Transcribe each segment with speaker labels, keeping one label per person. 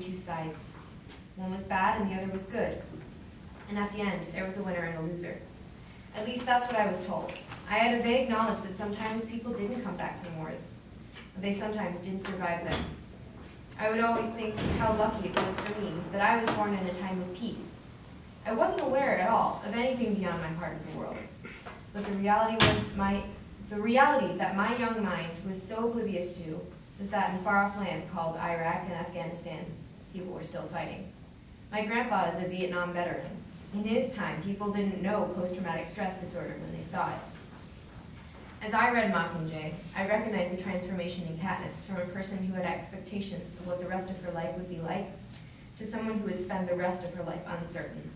Speaker 1: two sides. One was bad and the other was good. And at the end, there was a winner and a loser. At least that's what I was told. I had a vague knowledge that sometimes people didn't come back from wars. They sometimes didn't survive them. I would always think how lucky it was for me that I was born in a time of peace. I wasn't aware at all of anything beyond my part of the world. But the reality that my young mind was so oblivious to was that in far-off lands called Iraq and Afghanistan, people were still fighting. My grandpa is a Vietnam veteran. In his time, people didn't know post-traumatic stress disorder when they saw it. As I read Mockingjay, I recognized the transformation in Katniss from a person who had expectations of what the rest of her life would be like to someone who would spend the rest of her life uncertain,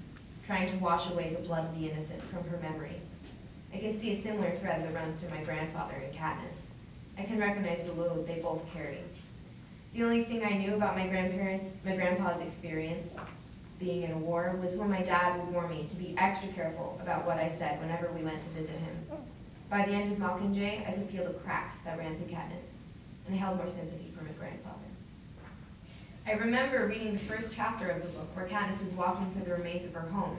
Speaker 1: trying to wash away the blood of the innocent from her memory. I can see a similar thread that runs through my grandfather and Katniss. I can recognize the load they both carry. The only thing I knew about my grandpa's experience being in a war was when my dad would warn me to be extra careful about what I said whenever we went to visit him. By the end of Mockingjay, I could feel the cracks that ran through Katniss, and I held more sympathy for my grandfather. I remember reading the first chapter of the book where Katniss is walking through the remains of her home.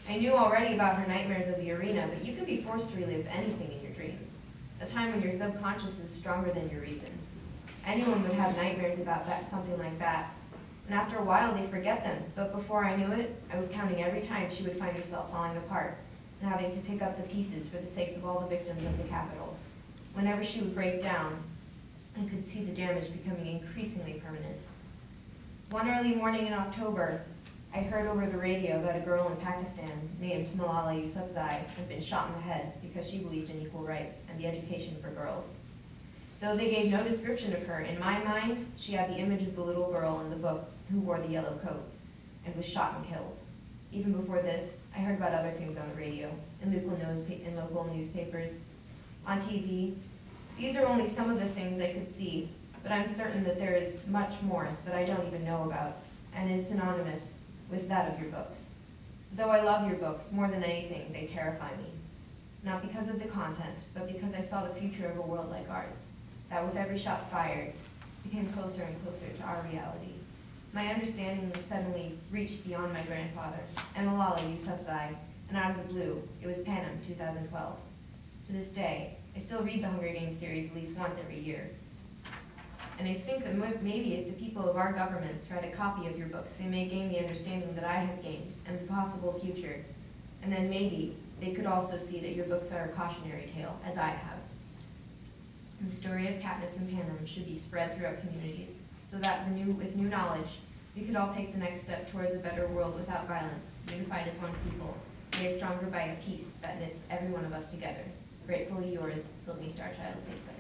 Speaker 1: I knew already about her nightmares of the arena, but you can be forced to relive anything in your dreams, a time when your subconscious is stronger than your reason. Anyone would have nightmares about something like that, and after a while they forget them, but before I knew it, I was counting every time she would find herself falling apart and having to pick up the pieces for the sakes of all the victims of the Capitol. Whenever she would break down, I could see the damage becoming increasingly permanent. One early morning in October, I heard over the radio that a girl in Pakistan named Malala Yousafzai had been shot in the head because she believed in equal rights and the education for girls. Though they gave no description of her, in my mind, she had the image of the little girl in the book who wore the yellow coat and was shot and killed. Even before this, I heard about other things on the radio, in local newspapers, on TV. These are only some of the things I could see, but I'm certain that there is much more that I don't even know about, and is synonymous with that of your books. Though I love your books more than anything, they terrify me. Not because of the content, but because I saw the future of a world like ours, that with every shot fired, became closer and closer to our reality. My understanding suddenly reached beyond my grandfather, and Malala Yousafzai, and out of the blue, it was Panum, 2012. To this day, I still read the Hunger Games series at least once every year. And I think that maybe if the people of our governments read a copy of your books, they may gain the understanding that I have gained, and the possible future. And then maybe they could also see that your books are a cautionary tale, as I have. The story of Katniss and Panum should be spread throughout communities, so that with new knowledge, we could all take the next step towards a better world without violence, unified as one people, made stronger by a peace that knits every one of us together. Gratefully yours, Sylvani Starchild-St.Clair.